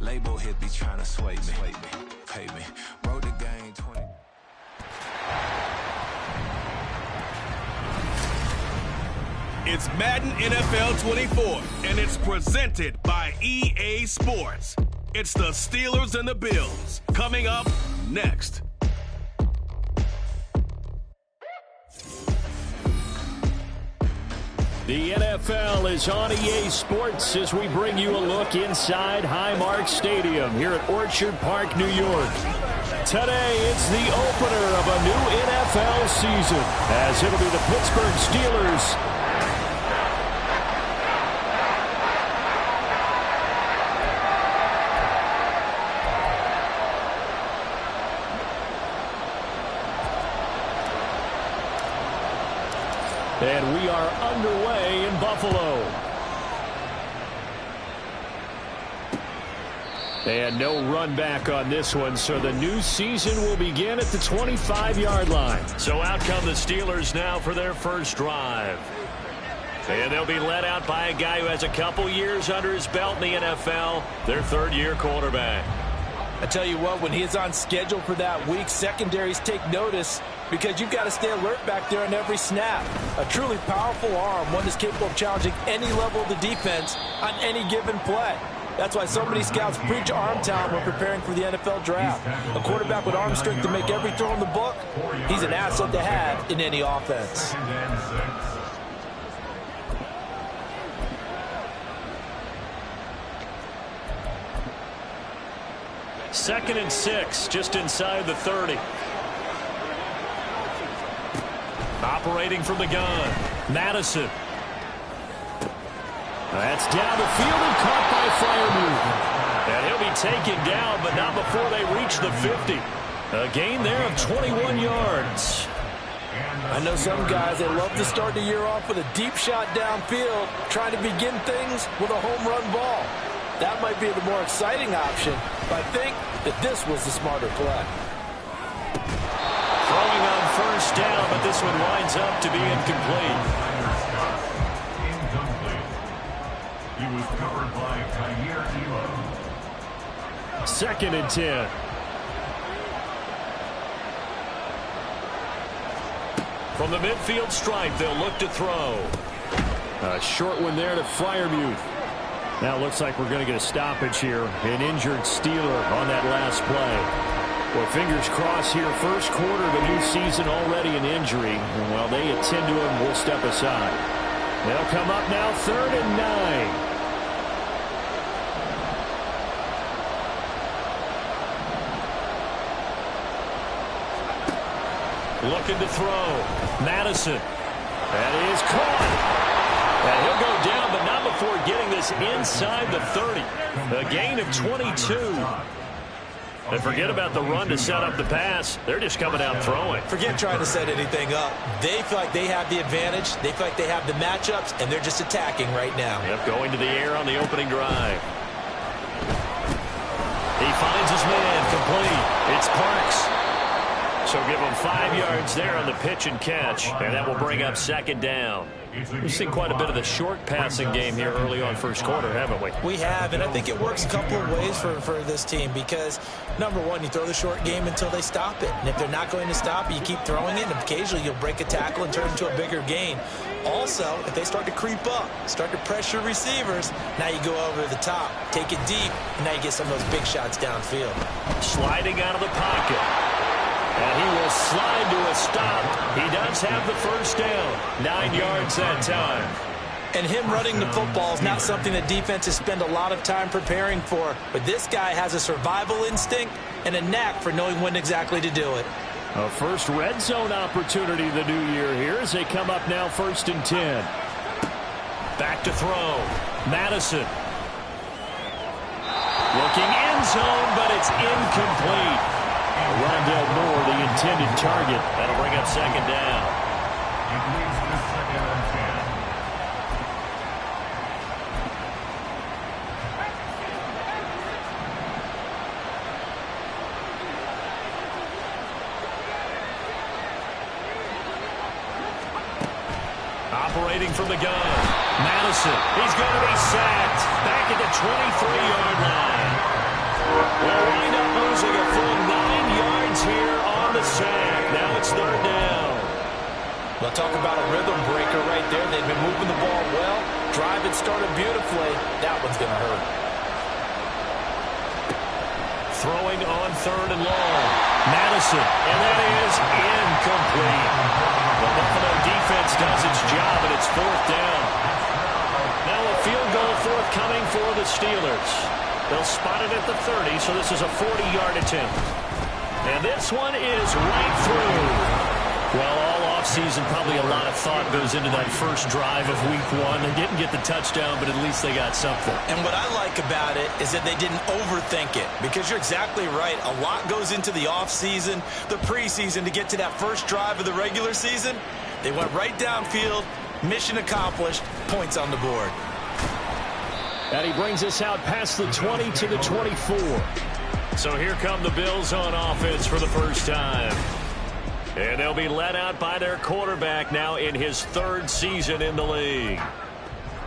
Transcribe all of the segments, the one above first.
Label hippie trying to sway me. Pay me. Wrote the game 20. It's Madden NFL 24, and it's presented by EA Sports. It's the Steelers and the Bills. Coming up next. The NFL is on EA Sports as we bring you a look inside Highmark Stadium here at Orchard Park, New York. Today, it's the opener of a new NFL season, as it'll be the Pittsburgh Steelers and we are underway in Buffalo. And no run back on this one, so the new season will begin at the 25-yard line. So out come the Steelers now for their first drive. And they'll be led out by a guy who has a couple years under his belt in the NFL, their third-year quarterback. I tell you what, when he is on schedule for that week, secondaries take notice because you've got to stay alert back there on every snap. A truly powerful arm, one that's capable of challenging any level of the defense on any given play. That's why so many scouts preach arm talent when preparing for the NFL draft. A quarterback with arm strength to make every throw in the book, he's an asset to have in any offense. Second and 6, just inside the 30. Operating from the gun, Madison. That's down the field and caught by Freiermuth. And he'll be taken down, but not before they reach the 50. A gain there of 21 yards. I know some guys, they love to start the year off with a deep shot downfield, trying to begin things with a home run ball. That might be the more exciting option, but I think that this was the smarter play. Throwing on first down, but this one winds up to be incomplete. He was covered by Kaiir Elam. Second and 10. From the midfield stripe, they'll look to throw. A short one there to Freiermuth. Now it looks like we're going to get a stoppage here. An injured Steeler on that last play. Well, fingers crossed here. First quarter of a new season, already an injury. And while they attend to him, we'll step aside. They'll come up now, 3rd and 9. Looking to throw. Madison. That is caught. And he'll go down, but not before getting this inside the 30. A gain of 22. And forget about the run to set up the pass. They're just coming out throwing. Forget trying to set anything up. They feel like they have the advantage. They feel like they have the matchups, and they're just attacking right now. Yep, going to the air on the opening drive. He finds his man, complete. It's Parks. So give him 5 yards there on the pitch and catch, and that will bring up second down. We've seen quite a bit of the short passing game here early on first quarter, haven't we? We have, and I think it works a couple of ways for this team because, number one, you throw the short game until they stop it. And if they're not going to stop it, you keep throwing it, and occasionally you'll break a tackle and turn it into a bigger gain. Also, if they start to creep up, start to pressure receivers, now you go over the top, take it deep, and now you get some of those big shots downfield. Sliding out of the pocket. And he will slide to a stop. He does have the first down. 9 yards that time. And him running the football is not something that defenses spend a lot of time preparing for. But this guy has a survival instinct and a knack for knowing when exactly to do it. A first red zone opportunity the new year here as they come up now 1st and 10. Back to throw. Madison. Looking end zone, but it's incomplete. Rondell Moore, the intended target. That'll bring up second down. It leads to 2nd and 10. Operating from the gun. Madison. He's going to be sacked. Back at the 23-yard line. Well, talk about a rhythm breaker right there. They've been moving the ball well. Drive it started beautifully. That one's going to hurt. Throwing on 3rd and long. Madison, and that is incomplete. The Buffalo defense does its job, and it's 4th down. Now a field goal forthcoming for the Steelers. They'll spot it at the 30, so this is a 40-yard attempt. And this one is right through. Well, all offseason, probably a lot of thought goes into that first drive of Week 1. They didn't get the touchdown, but at least they got something. And what I like about it is that they didn't overthink it, because you're exactly right. A lot goes into the offseason, the preseason, to get to that first drive of the regular season. They went right downfield, mission accomplished, points on the board. And he brings us out past the 20 to the 24. So here come the Bills on offense for the first time. And they'll be led out by their quarterback now in his 3rd season in the league.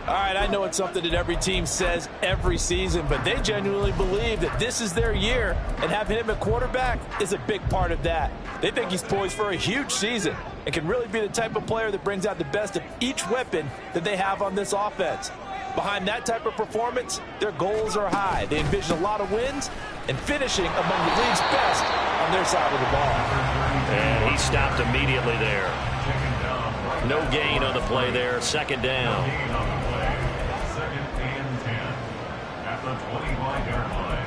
All right, I know it's something that every team says every season, but they genuinely believe that this is their year, and having him at quarterback is a big part of that. They think he's poised for a huge season and can really be the type of player that brings out the best of each weapon that they have on this offense. Behind that type of performance, their goals are high. They envision a lot of wins and finishing among the league's best on their side of the ball. And he stopped immediately there. No gain on the play there. 2nd down. 2nd and 10 at the 25-yard line.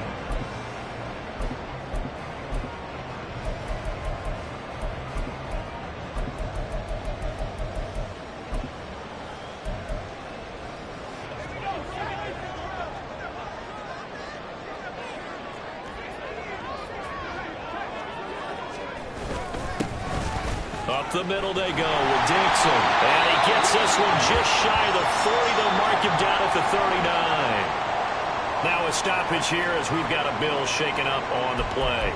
Up the middle they go with Dixon. And he gets this one just shy of the 40. They'll mark him down at the 39. Now a stoppage here as we've got a Bill shaken up on the play.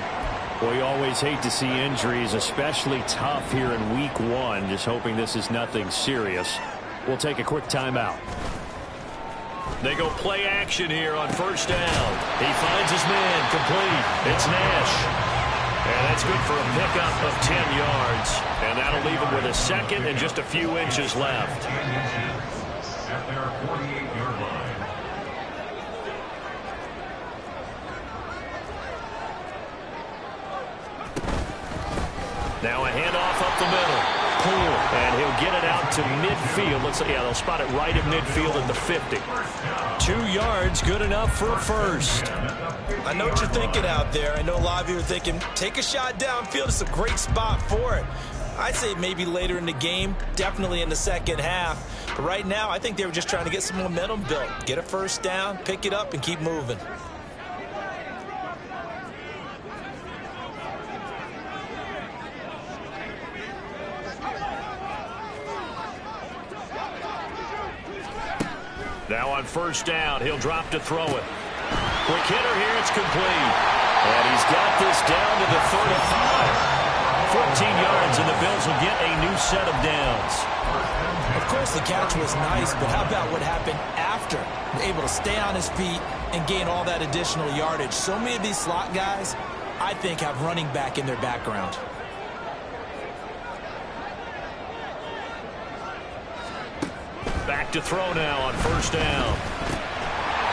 Well, you always hate to see injuries, especially tough here in Week 1. Just hoping this is nothing serious. We'll take a quick timeout. They go play action here on 1st down. He finds his man complete. It's Nash. And that's good for a pickup of 10 yards. And that'll leave him with a 2nd and just a few inches left. 10 inches at their 48-yard line. Now a handoff up the middle. Poole. And he'll get it out to midfield. Looks like, yeah, they'll spot it right at midfield at the 50. 2 yards, good enough for a first. I know what you're thinking out there. I know a lot of you are thinking, take a shot downfield. It's a great spot for it. I'd say maybe later in the game, definitely in the 2nd half. But right now, I think they were just trying to get some momentum built. Get a first down, pick it up, and keep moving. Now on 1st down, he'll drop to throw it. Quick hitter here, it's complete. And he's got this down to the 35. 14 yards, and the Bills will get a new set of downs. Of course, the catch was nice, but how about what happened after? Able to stay on his feet and gain all that additional yardage. So many of these slot guys, I think, have running back in their background. Back to throw now on 1st down.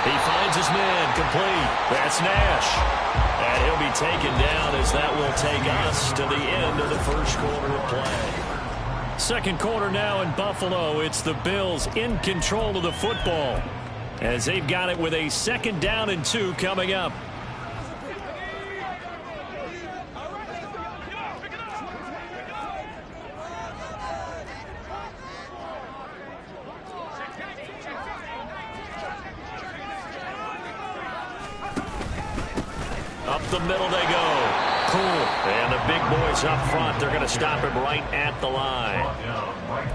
He finds his man complete. That's Nash. And he'll be taken down as that will take us to the end of the 1st quarter of play. 2nd quarter now in Buffalo. It's the Bills in control of the football as they've got it with a 2nd down and 2 coming up. Up the middle they go. Cool. And the big boys up front, they're going to stop him right at the line.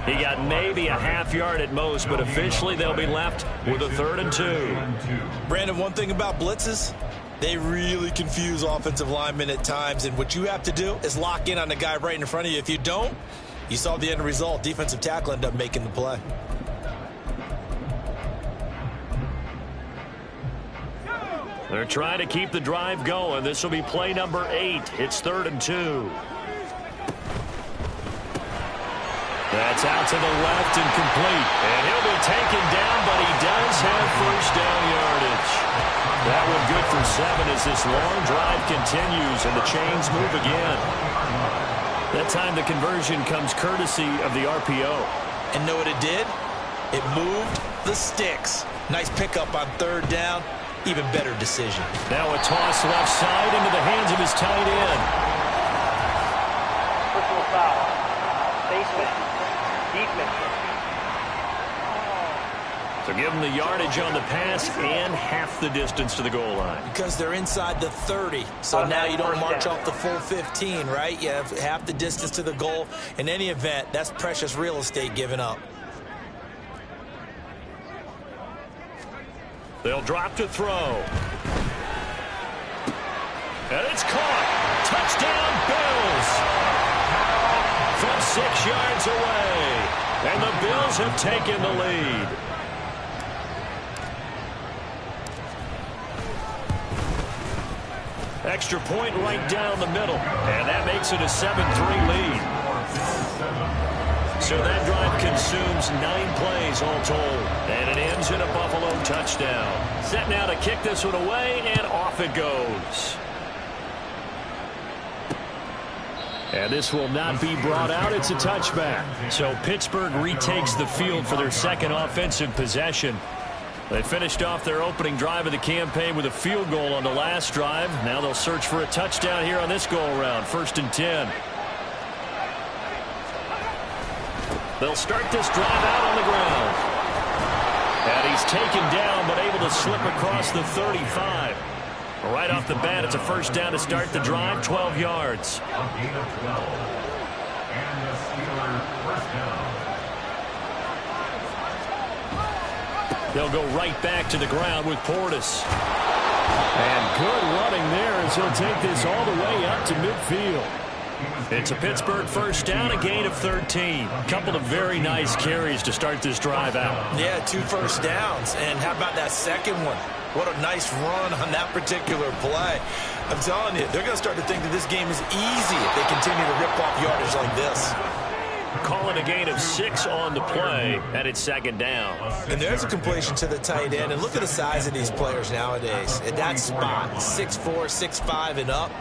He got maybe a half yard at most, but officially they'll be left with a 3rd and 2. Brandon, one thing about blitzes, they really confuse offensive linemen at times, and what you have to do is lock in on the guy right in front of you. If you don't, you saw the end result. Defensive tackle ended up making the play. They're trying to keep the drive going. This will be play number 8. It's 3rd and 2. That's out to the left and complete. And he'll be taken down, but he does have first down yardage. That one good for 7 as this long drive continues and the chains move again. That time the conversion comes courtesy of the RPO. And know what it did? It moved the sticks. Nice pickup on 3rd down. Even better decision. Now a toss left side into the hands of his tight end. Personal foul. Basement. Defense. So give them the yardage on the pass and half the distance to the goal line. Because they're inside the 30. So now you don't march off the full 15, right? You have half the distance to the goal. In any event, that's precious real estate given up. They'll drop to throw. And it's caught. Touchdown, Bills. From 6 yards away. And the Bills have taken the lead. Extra point right down the middle. And that makes it a 7-3 lead. So that drive consumes 9 plays all told. And it ends in a Buffalo touchdown. Set now to kick this one away, and off it goes. And this will not be brought out. It's a touchback. So Pittsburgh retakes the field for their second offensive possession. They finished off their opening drive of the campaign with a field goal on the last drive. Now they'll search for a touchdown here on this go-around. 1st and 10. They'll start this drive out on the ground. And he's taken down, but able to slip across the 35. Right off the bat, it's a first down to start the drive, 12 yards. A gain of 12. And the Steelers first down. They'll go right back to the ground with Portis. And good running there as he'll take this all the way up to midfield. It's a Pittsburgh first down, a gain of 13. A couple of very nice carries to start this drive out. Yeah, 2 first downs. And how about that second one? What a nice run on that particular play. I'm telling you, they're going to start to think that this game is easy if they continue to rip off yardage like this. Calling a gain of 6 on the play, and it's 2nd down. And there's a completion to the tight end. And look at the size of these players nowadays. At that spot, 6'4", 6'5", and up.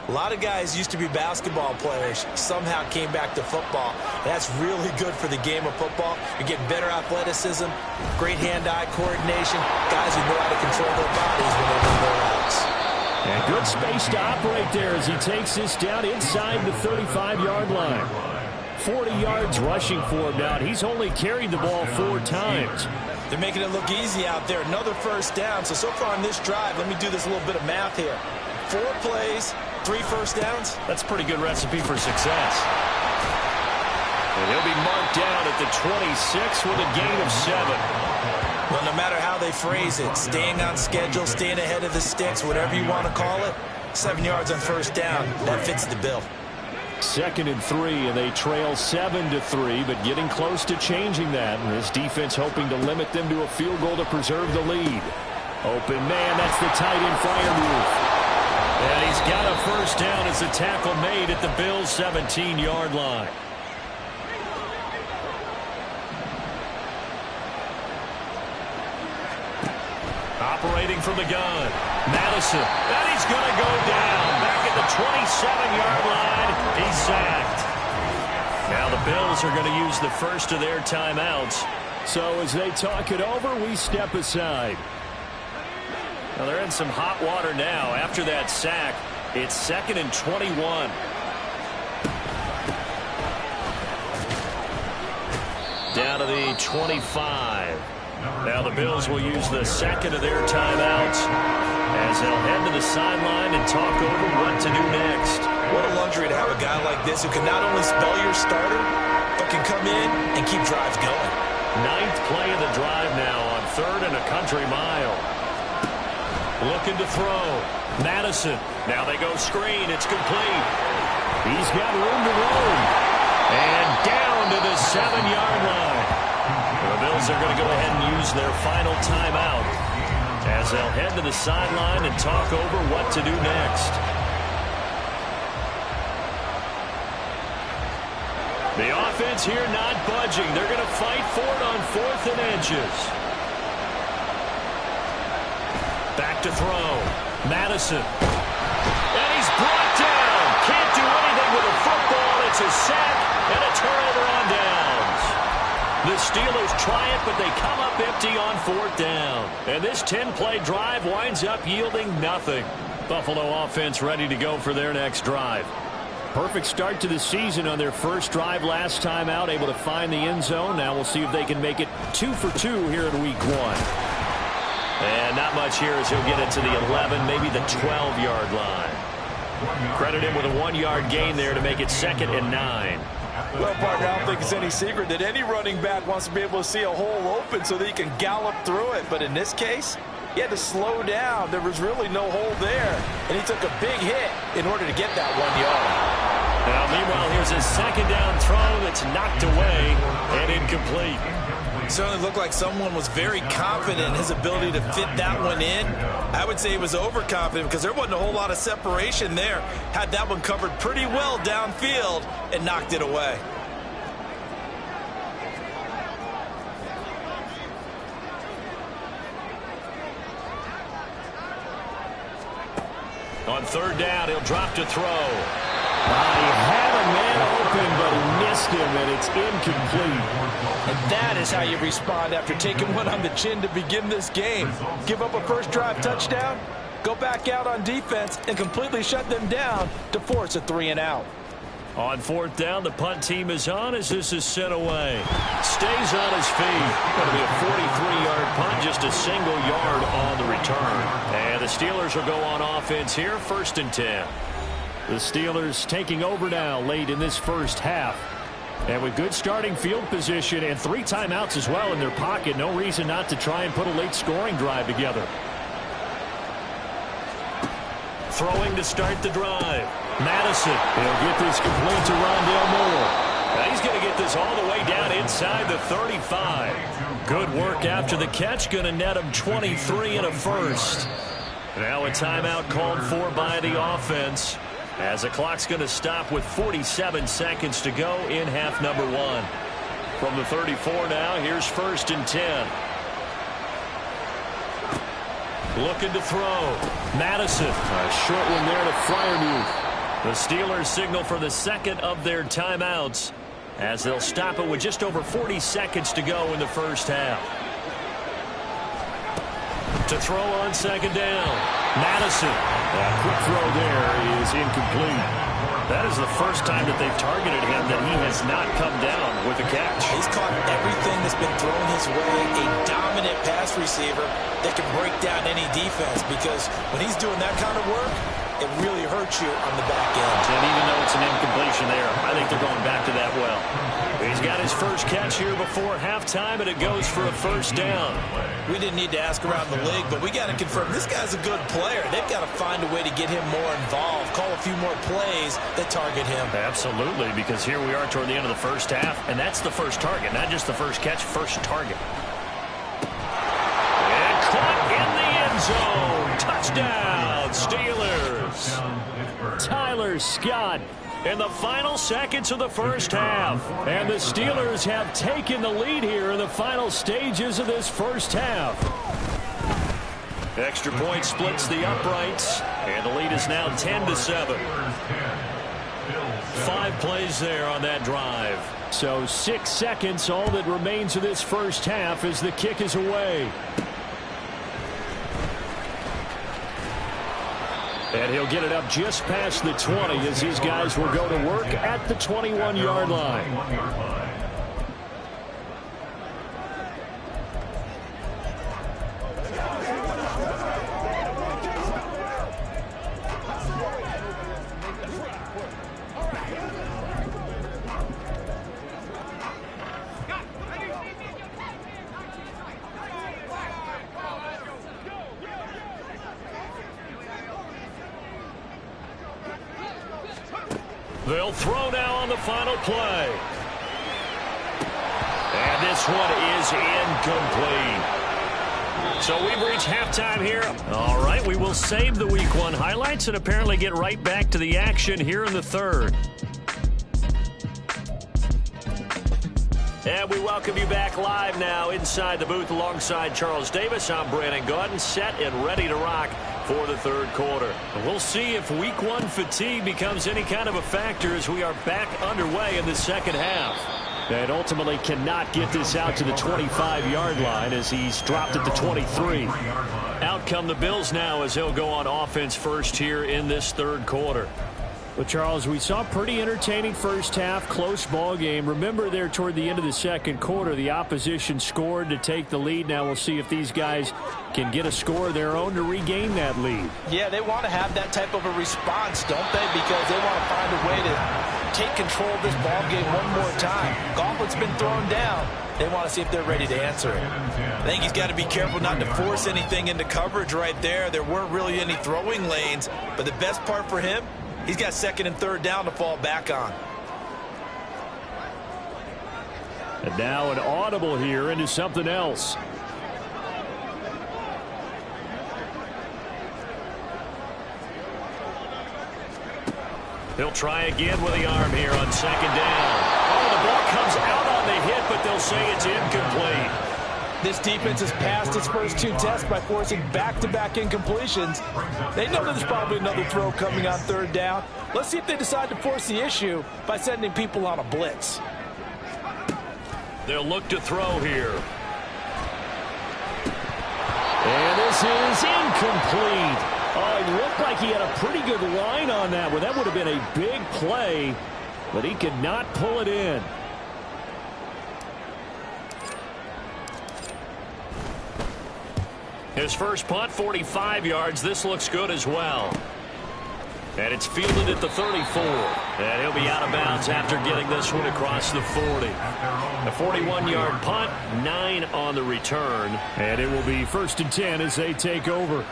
A lot of guys used to be basketball players, somehow came back to football. That's really good for the game of football. You get better athleticism, great hand-eye coordination, guys who know how to control their bodies when they run their routes. And good space to operate there as he takes this down inside the 35-yard line. 40 yards rushing for him now. He's only carried the ball 4 times. They're making it look easy out there. Another first down. So far on this drive, let me do this little bit of math here. 4 plays, 3 first downs. That's a pretty good recipe for success. And he'll be marked down at the 26 with a gain of 7. Well, no matter how they phrase it, staying on schedule, staying ahead of the sticks, whatever you want to call it, 7 yards on first down, that fits the bill. 2nd and 3, and they trail 7-3, but getting close to changing that. And this defense hoping to limit them to a field goal to preserve the lead. Open man, that's the tight end Freiermuth. And he's got a first down as the tackle made at the Bills' 17-yard line. Operating from the gun, Madison. And he's going to go down. Back at the 27-yard line, he's sacked. Now the Bills are going to use the first of their timeouts. So as they talk it over, we step aside. Now they're in some hot water now. After that sack, it's 2nd and 21. Down to the 25. Now the Bills will use the second of their timeouts as they'll head to the sideline and talk over what to do next. What a luxury to have a guy like this who can not only spell your starter, but can come in and keep drives going. 9th play of the drive now on 3rd and a country mile. Looking to throw. Madison. Now they go screen. It's complete. He's got room to roam. And down to the 7-yard line. The Bills are going to go ahead and use their final timeout as they'll head to the sideline and talk over what to do next. The offense offense here not budging. They're going to fight for it on 4th and inches. Back to throw. Madison. And he's brought down. Can't do anything with a football. It's a sack and a turnover on downs. The Steelers try it, but they come up empty on 4th down. And this 10-play drive winds up yielding nothing. Buffalo offense ready to go for their next drive. Perfect start to the season on their first drive last time out, able to find the end zone. Now we'll see if they can make it 2 for 2 here in week 1. And not much here as he'll get it to the 11, maybe the 12-yard line. Credit him with a 1-yard gain there to make it 2nd and 9. Well, partner, I don't think it's any secret that any running back wants to be able to see a hole open so that he can gallop through it. But in this case, he had to slow down. There was really no hole there. And he took a big hit in order to get that 1 yard. Now, meanwhile, here's a 2nd down throw that's knocked away and incomplete. It certainly looked like someone was very confident in his ability to fit that one in. I would say he was overconfident because there wasn't a whole lot of separation there. Had that one covered pretty well downfield and knocked it away. On 3rd down, he'll drop to throw. He had a man open, but he missed him, and it's incomplete. And that is how you respond after taking one on the chin to begin this game. Give up a first drive touchdown, go back out on defense, and completely shut them down to force a 3-and-out. On 4th down, the punt team is on as this is sent away. Stays on his feet. Going to be a 43-yard punt, just a single yard on the return. And the Steelers will go on offense here, 1st and 10. The Steelers taking over now late in this first half. And with good starting field position and 3 timeouts as well in their pocket, no reason not to try and put a late scoring drive together. Throwing to start the drive. Madison. He'll get this complete to Rondale Moore. Now he's going to get this all the way down inside the 35. Good work after the catch. Going to net him 23 and a first. Now a timeout called for by the offense, as the clock's going to stop with 47 seconds to go in half number 1. From the 34 now, here's 1st and 10. Looking to throw. Madison. A short one there to Freiermuth. The Steelers signal for the 2nd of their timeouts as they'll stop it with just over 40 seconds to go in the first half. To throw on 2nd down. Madison. A quick throw there is incomplete. That is the first time that they've targeted him that he has not come down with a catch. He's caught everything that's been thrown his way. A dominant pass receiver that can break down any defense, because when he's doing that kind of work, it really hurts you on the back end. And even though it's an incompletion there, I think they're going back to that well. He's got his first catch here before halftime, and it goes for a 1st down. We didn't need to ask around the league, but we got to confirm this guy's a good player. They've got to find a way to get him more involved, call a few more plays that target him. Absolutely, because here we are toward the end of the first half, and that's the first target, not just the first catch, first target. And caught in the end zone. Touchdown, Steelers. Tyler Scott in the final seconds of the first half. And the Steelers have taken the lead here in the final stages of this first half. Extra point splits the uprights, and the lead is now 10-7. 5 plays there on that drive. So 6 seconds, all that remains of this first half as the kick is away. And he'll get it up just past the 20 as these guys will go to work at the 21-yard line. They'll throw now on the final play. And this one is incomplete. So we've reached halftime here. All right, we will save the Week 1 highlights and apparently get right back to the action here in the third. And we welcome you back live now inside the booth alongside Charles Davis. I'm Brandon Gaudin, set and ready to rock for the third quarter. And we'll see if week one fatigue becomes any kind of a factor as we are back underway in the second half. And ultimately cannot get this out to the 25-yard line as he's dropped at the 23. Out come the Bills now as they'll go on offense first here in this third quarter. Well, Charles, we saw a pretty entertaining first half, close ball game. Remember there toward the end of the second quarter, the opposition scored to take the lead. Now we'll see if these guys can get a score of their own to regain that lead. Yeah, they want to have that type of a response, don't they? Because they want to find a way to take control of this ball game one more time. Gauntlet's been thrown down. They want to see if they're ready to answer it. I think he's got to be careful not to force anything into coverage right there. There weren't really any throwing lanes, but the best part for him, he's got second and third down to fall back on. And now an audible here into something else. He'll try again with the arm here on second down. Oh, the ball comes out on the hit, but they'll say it's incomplete. This defense has passed its first two tests by forcing back-to-back incompletions. They know there's probably another throw coming on third down. Let's see if they decide to force the issue by sending people on a blitz. They'll look to throw here. And this is incomplete. Oh, it looked like he had a pretty good line on that one. That would have been a big play, but he could not pull it in. His first punt, 45 yards. This looks good as well. And it's fielded at the 34. And he'll be out of bounds after getting this one across the 40. A 41-yard punt, 9 on the return. And it will be 1st and 10 as they take over.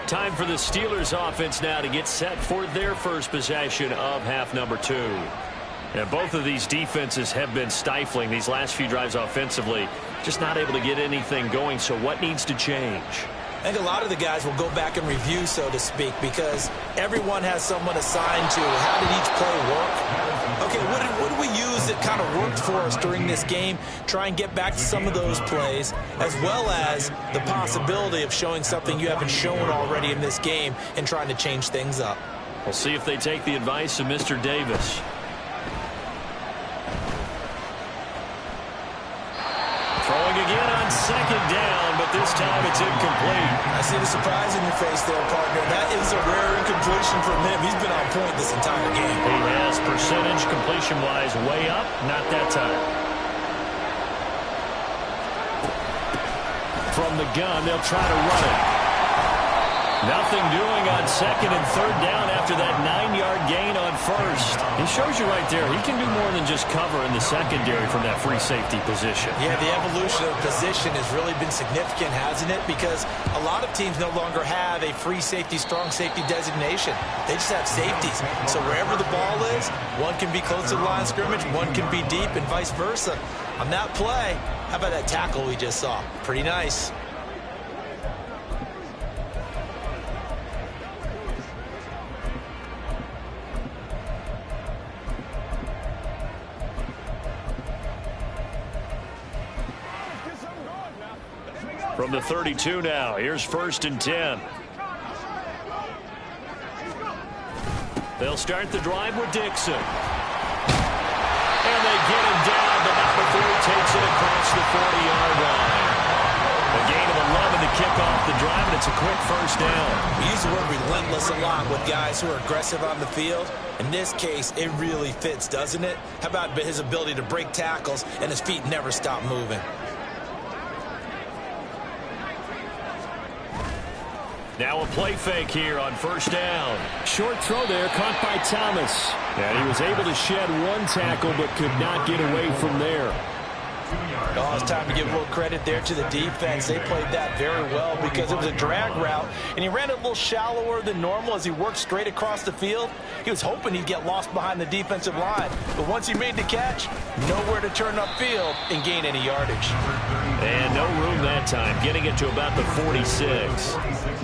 Time for the Steelers offense now to get set for their first possession of half number 2. And both of these defenses have been stifling these last few drives offensively. Just not able to get anything going. So what needs to change? I think a lot of the guys will go back and review, so to speak, because everyone has someone assigned to how did each play work. Okay, what did we use that kind of worked for us during this game? Try and get back to some of those plays, as well as the possibility of showing something you haven't shown already in this game and trying to change things up. We'll see if they take the advice of Mr. Davis. Throwing again on second down, but this time it's incomplete. I see the surprise in your face there, partner. That is a rare incompletion from him. He's been on point this entire game. He has percentage completion-wise way up, not that time. From the gun, they'll try to run it. Nothing doing on second and third down after that 9-yard gain on first. It shows you right there, he can do more than just cover in the secondary from that free safety position. Yeah, the evolution of position has really been significant, hasn't it? Because a lot of teams no longer have a free safety, strong safety designation. They just have safeties. So wherever the ball is, one can be close to the line of scrimmage, one can be deep, and vice versa. On that play, how about that tackle we just saw? Pretty nice. From the 32 now, here's 1st and 10. They'll start the drive with Dixon. And they get him down, but not before he takes it across the 40-yard line. A gain of 11 to kick off the drive, and it's a quick first down. We use the word relentless a lot with guys who are aggressive on the field. In this case, it really fits, doesn't it? How about his ability to break tackles and his feet never stop moving? Now a play fake here on first down. Short throw there, caught by Thomas. And he was able to shed one tackle, but could not get away from there. Oh, it's time to give a little credit there to the defense. They played that very well because it was a drag route, and he ran it a little shallower than normal as he worked straight across the field. He was hoping he'd get lost behind the defensive line, but once he made the catch, nowhere to turn upfield and gain any yardage. And no room that time, getting it to about the 46.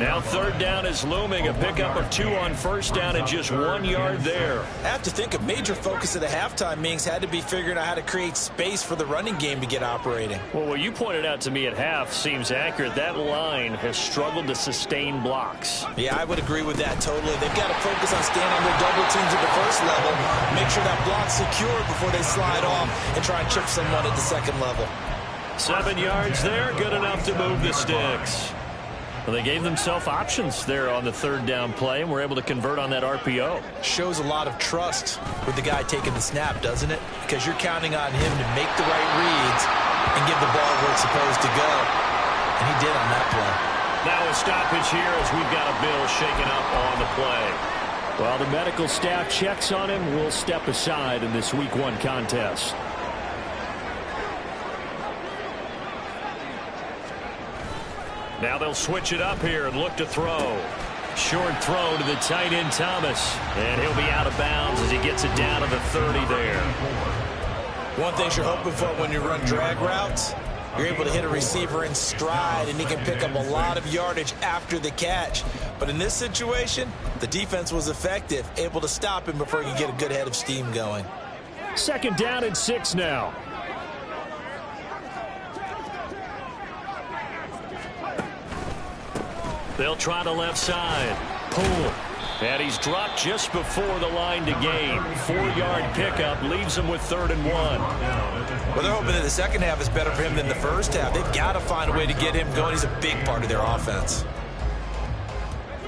Now third down is looming. A pickup of 2 on first down and just 1 yard there. I have to think a major focus of the halftime meetings had to be figuring out how to create space for the running game to get operating. Well, what you pointed out to me at half seems accurate. That line has struggled to sustain blocks. Yeah, I would agree with that totally. They've got to focus on staying on their double teams at the first level, make sure that block's secure before they slide off and try and chip someone at the second level. 7 yards there, good enough to move the sticks. Well, they gave themselves options there on the third down play and were able to convert on that RPO. Shows a lot of trust with the guy taking the snap, doesn't it? Because you're counting on him to make the right reads and give the ball where it's supposed to go. And he did on that play. Now a stoppage here as we've got a Bill shaken up on the play. Well, the medical staff checks on him. We'll step aside in this Week 1 contest. Now they'll switch it up here and look to throw. Short throw to the tight end Thomas. And he'll be out of bounds as he gets it down to the 30 there. One thing you're hoping for when you run drag routes, you're able to hit a receiver in stride and he can pick up a lot of yardage after the catch. But in this situation, the defense was effective, able to stop him before he could get a good head of steam going. 2nd down and 6 now. They'll try the left side. Pull. And he's dropped just before the line to gain. 4-yard pickup leaves him with 3rd and 1. Well, they're hoping that the second half is better for him than the first half. They've got to find a way to get him going. He's a big part of their offense.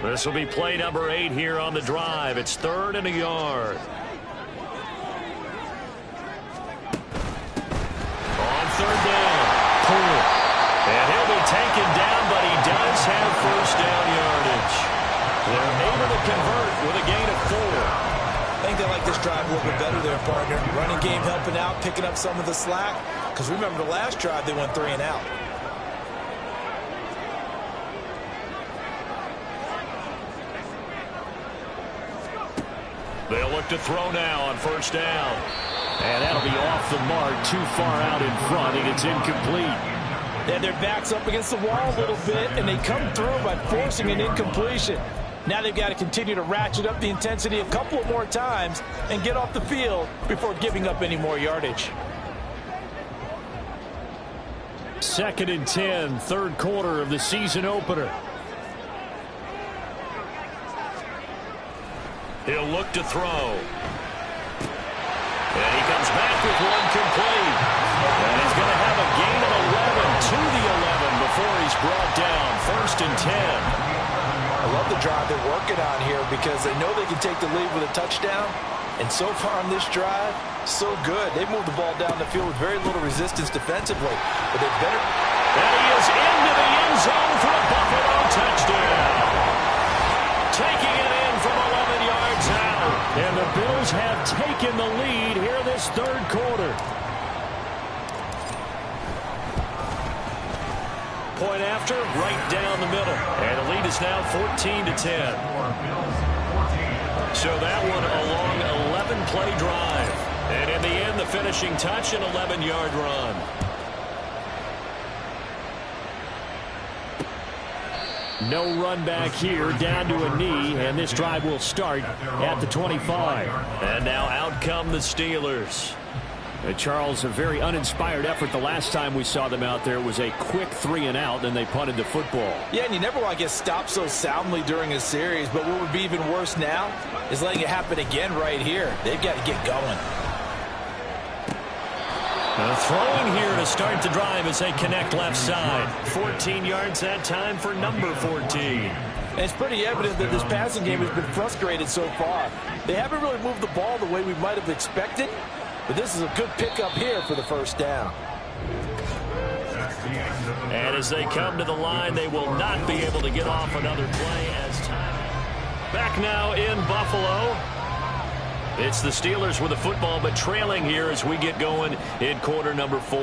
This will be play number 8 here on the drive. It's 3rd and a yard. On 3rd down. Pull. And he'll be taken down, but he does have first down yardage. They're able to convert with a gain of 4. I think they like this drive a little bit better there, partner. Running game helping out, picking up some of the slack. Because remember the last drive, they went 3 and out. They'll look to throw now on first down. And that'll be off the mark, too far out in front, and it's incomplete. They had their backs up against the wall a little bit, and they come through by forcing an incompletion. Now they've got to continue to ratchet up the intensity a couple more times and get off the field before giving up any more yardage. 2nd and 10, 3rd quarter of the season opener. He'll look to throw. And he comes back with one complete. And he's going to have a gain of 11 to the 11 before he's brought down. 1st and 10. I love the drive they're working on here because they know they can take the lead with a touchdown. And so far on this drive, so good. They moved the ball down the field with very little resistance defensively. But they better. And he is into the end zone for a Buffalo touchdown. Taking it in from 11 yards out. And the Bills have taken the lead here this 3rd quarter. Point after, right down the middle. And the lead is now 14-10. So that one a long 11-play drive. And in the end, the finishing touch, an 11-yard run. No run back here, down to a knee, and this drive will start at the 25. And now out come the Steelers. Charles, a very uninspired effort. The last time we saw them out there was a quick 3 and out, and they punted the football. Yeah, and you never want to get stopped so soundly during a series, but what would be even worse now is letting it happen again right here. They've got to get going. Throwing here to start the drive as they connect left side. 14 yards that time for number 14. And it's pretty evident that this passing game has been frustrated so far. They haven't really moved the ball the way we might have expected, but this is a good pickup here for the first down. And as they come to the line, they will not be able to get off another play as time. Back now in Buffalo. It's the Steelers with the football, but trailing here as we get going in quarter number 4.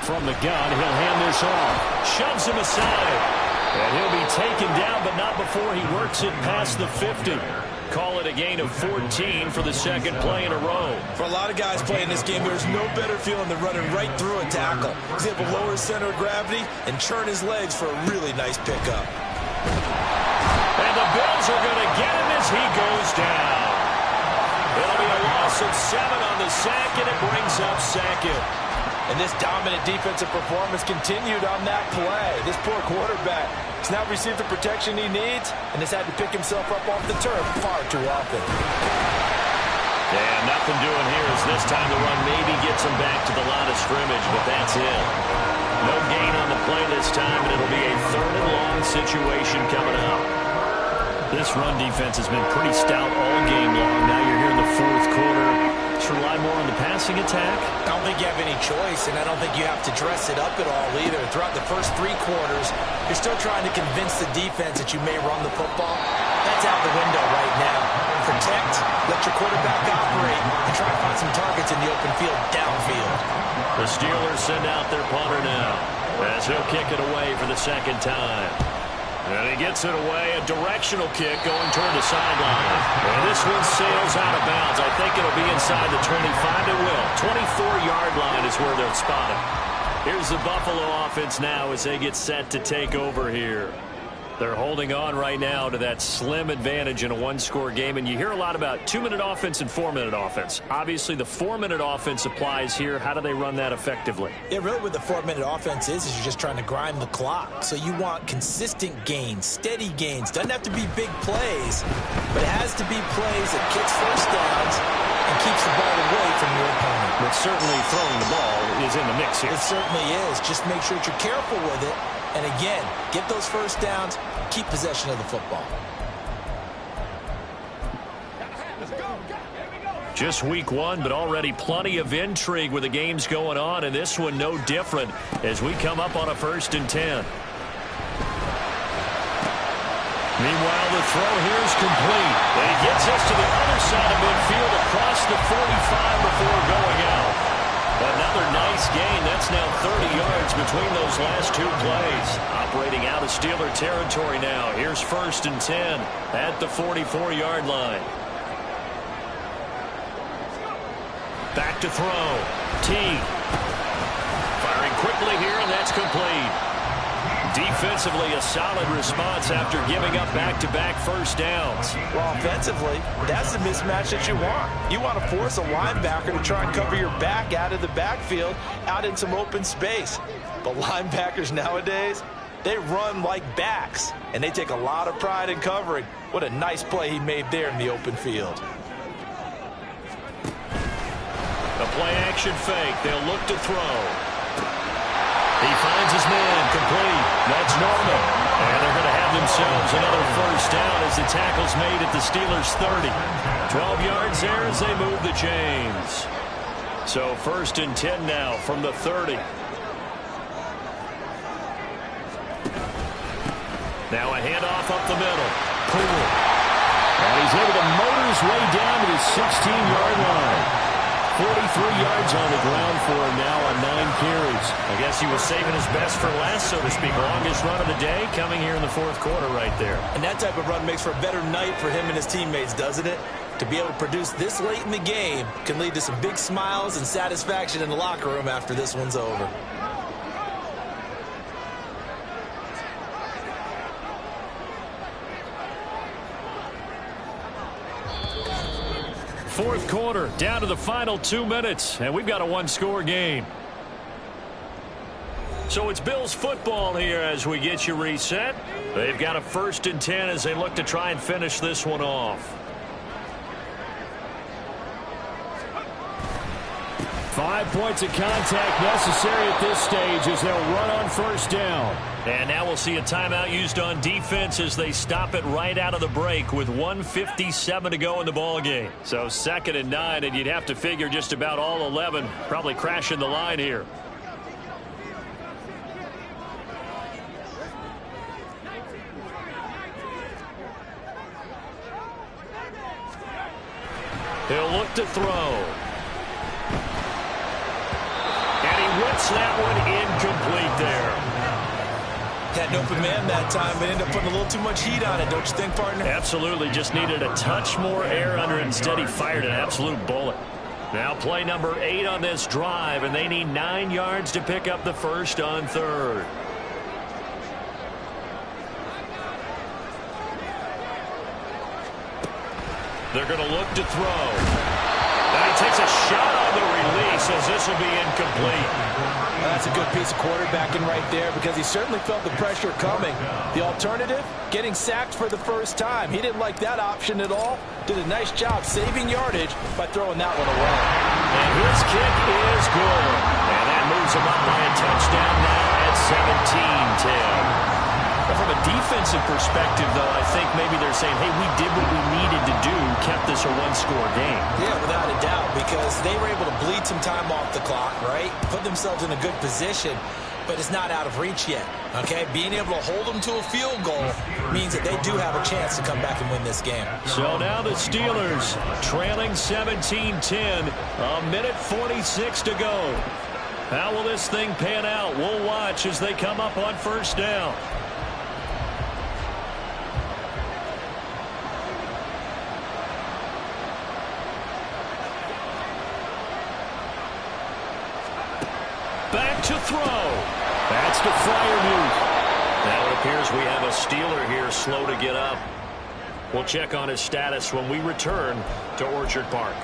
From the gun, he'll hand this off. Shoves him aside. And he'll be taken down, but not before he works it past the 50. Call it a gain of 14 for the second play in a row. For a lot of guys playing this game, there's no better feeling than running right through a tackle. He's able to lower his center of gravity and churn his legs for a really nice pickup. And the Bills are going to get him as he goes down. It'll be a loss of 7 on the sack, and it brings up second. And this dominant defensive performance continued on that play. This poor quarterback has now received the protection he needs and has had to pick himself up off the turf far too often. Yeah, nothing doing here as this time the run maybe gets him back to the line of scrimmage, but that's it. No gain on the play this time, and it'll be a 3rd and long situation coming up. This run defense has been pretty stout all game long. Now you're here in the 4th quarter. Should rely more on the passing attack? I don't think you have any choice, and I don't think you have to dress it up at all either. Throughout the first 3 quarters, you're still trying to convince the defense that you may run the football. That's out the window right now. Protect, let your quarterback operate, and try to find some targets in the open field downfield. The Steelers send out their punter now as he'll kick it away for the 2nd time. And he gets it away, a directional kick going toward the sideline. And this one sails out of bounds. I think it'll be inside the 25. It will. 24-yard line is where they'll spot it. Here's the Buffalo offense now as they get set to take over here. They're holding on right now to that slim advantage in a 1-score game. And you hear a lot about 2-minute offense and 4-minute offense. Obviously, the 4-minute offense applies here. How do they run that effectively? Yeah, really what the 4-minute offense is you're just trying to grind the clock. So you want consistent gains, steady gains. Doesn't have to be big plays, but it has to be plays that kicks first downs and keeps the ball away from your opponent. But certainly throwing the ball is in the mix here. It certainly is. Just make sure that you're careful with it. And again, get those first downs, keep possession of the football. Just week 1, but already plenty of intrigue with the games going on, and this one no different as we come up on a 1st and 10. Meanwhile, the throw here is complete. And he gets us to the other side of midfield across the 45 before going out. Another nice gain. That's now 30 yards between those last 2 plays. Operating out of Steeler territory now. Here's 1st and 10 at the 44-yard line. Back to throw. T. Firing quickly here, and that's complete. Defensively, a solid response after giving up back-to-back first downs. Well, offensively, that's the mismatch that you want. You want to force a linebacker to try and cover your back out of the backfield, out in some open space. But linebackers nowadays, they run like backs, and they take a lot of pride in covering. What a nice play he made there in the open field. A play-action fake. They'll look to throw. He finds his man, complete. That's Norman. And they're going to have themselves another first down as the tackle's made at the Steelers' 30. 12 yards there as they move the chains. So 1st and 10 now from the 30. Now a handoff up the middle. Cool. And he's able to motor his way down to the 16-yard line. 43 yards on the ground for him now on 9 carries. I guess he was saving his best for last, so to speak. Longest run of the day coming here in the 4th quarter right there. And that type of run makes for a better night for him and his teammates, doesn't it? To be able to produce this late in the game can lead to some big smiles and satisfaction in the locker room after this one's over. Fourth quarter, down to the final 2 minutes, and we've got a 1-score game. So it's Bills football here as we get you reset. They've got a 1st and 10 as they look to try and finish this one off. 5 points of contact necessary at this stage as they'll run on 1st down. And now we'll see a timeout used on defense as they stop it right out of the break with 1:57 to go in the ball game. So 2nd and 9, and you'd have to figure just about all 11 probably crashing the line here. He'll look to throw. And he whips that one incomplete there. Had an open man that time, but ended up putting a little too much heat on it, don't you think, partner? Absolutely. Just needed a touch more air under it. Instead, he fired an absolute bullet. Now play number 8 on this drive, and they need 9 yards to pick up the first on third. They're going to look to throw. And he takes a shot on the release as this will be incomplete. That's a good piece of quarterbacking right there because he certainly felt the pressure coming. The alternative, getting sacked for the first time. He didn't like that option at all. Did a nice job saving yardage by throwing that one away. And his kick is good. And that moves him up by a touchdown now at 17-10. From a defensive perspective, though, I think maybe they're saying, hey, we did what we needed to do, kept this a one-score game. Yeah, without a doubt, because they were able to bleed some time off the clock, right? Put themselves in a good position, but it's not out of reach yet, okay? Being able to hold them to a field goal means that they do have a chance to come back and win this game. So now the Steelers trailing 17-10, a minute 46 to go. How will this thing pan out? We'll watch as they come up on first down. Back to throw. That's to Freiermuth. Now it appears we have a Steeler here slow to get up. We'll check on his status when we return to Orchard Park.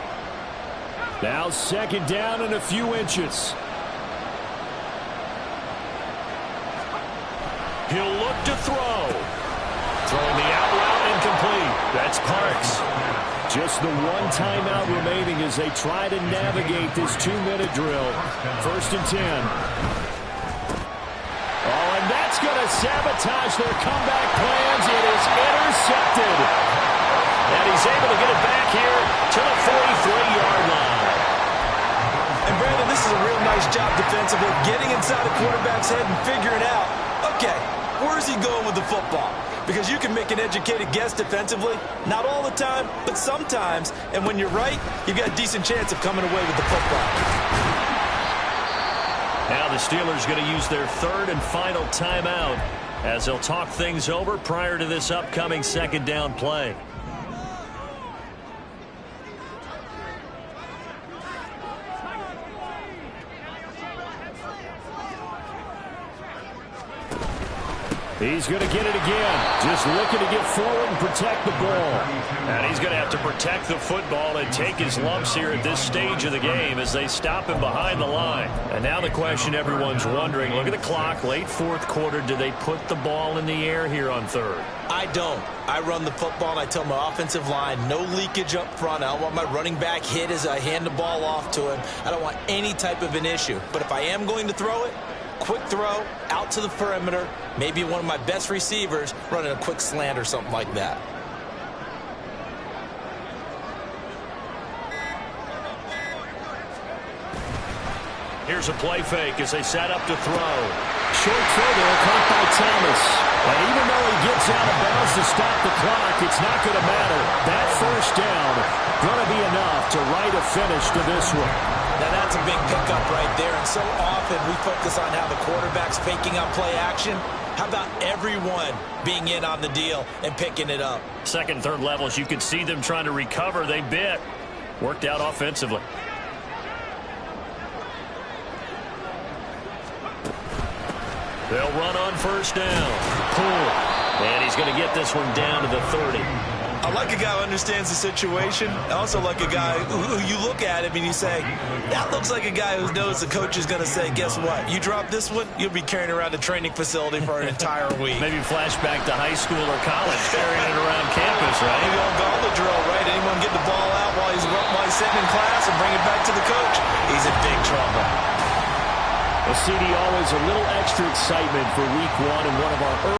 Now second down and a few inches. He'll look to throw. Throwing the out route incomplete. That's Parks. Just the one timeout remaining as they try to navigate this 2-minute drill. First and 10. Oh, and that's going to sabotage their comeback plans. It is intercepted. And he's able to get it back here to the 43-yard line. And Brandon, this is a real nice job defensively, getting inside the quarterback's head and figuring out, okay, where's he going with the football? Because you can make an educated guess defensively, not all the time, but sometimes. And when you're right, you've got a decent chance of coming away with the football. Now the Steelers going to use their third and final timeout as they'll talk things over prior to this upcoming second down play. He's going to get it again. Just looking to get forward and protect the ball. And he's going to have to protect the football and take his lumps here at this stage of the game as they stop him behind the line. And now the question everyone's wondering, look at the clock, late fourth quarter, do they put the ball in the air here on third? I don't. I run the football and I tell my offensive line, no leakage up front. I don't want my running back hit as I hand the ball off to him. I don't want any type of an issue. But if I am going to throw it, quick throw, out to the perimeter, maybe one of my best receivers running a quick slant or something like that. Here's a play fake as they set up to throw. Short throw there, caught by Thomas. And even though he gets out of bounds to stop the clock, it's not going to matter. That first down going to be enough to write a finish to this one. Now that's a big pickup right there, and so often we focus on how the quarterback's faking out play action. How about everyone being in on the deal and picking it up? Second, third levels, you could see them trying to recover. They bit. Worked out offensively. They'll run on first down. Pull. And he's going to get this one down to the 30. I like a guy who understands the situation. I also like a guy who you look at him and you say, that looks like a guy who knows the coach is going to say, guess what? You drop this one, you'll be carrying around a training facility for an entire week. Maybe flashback to high school or college, carrying it around campus, right? Maybe on gauntlet drill, right? Anyone get the ball out while he's sitting in class and bring it back to the coach? He's in big trouble. Well, CD, always a little extra excitement for week one and one of our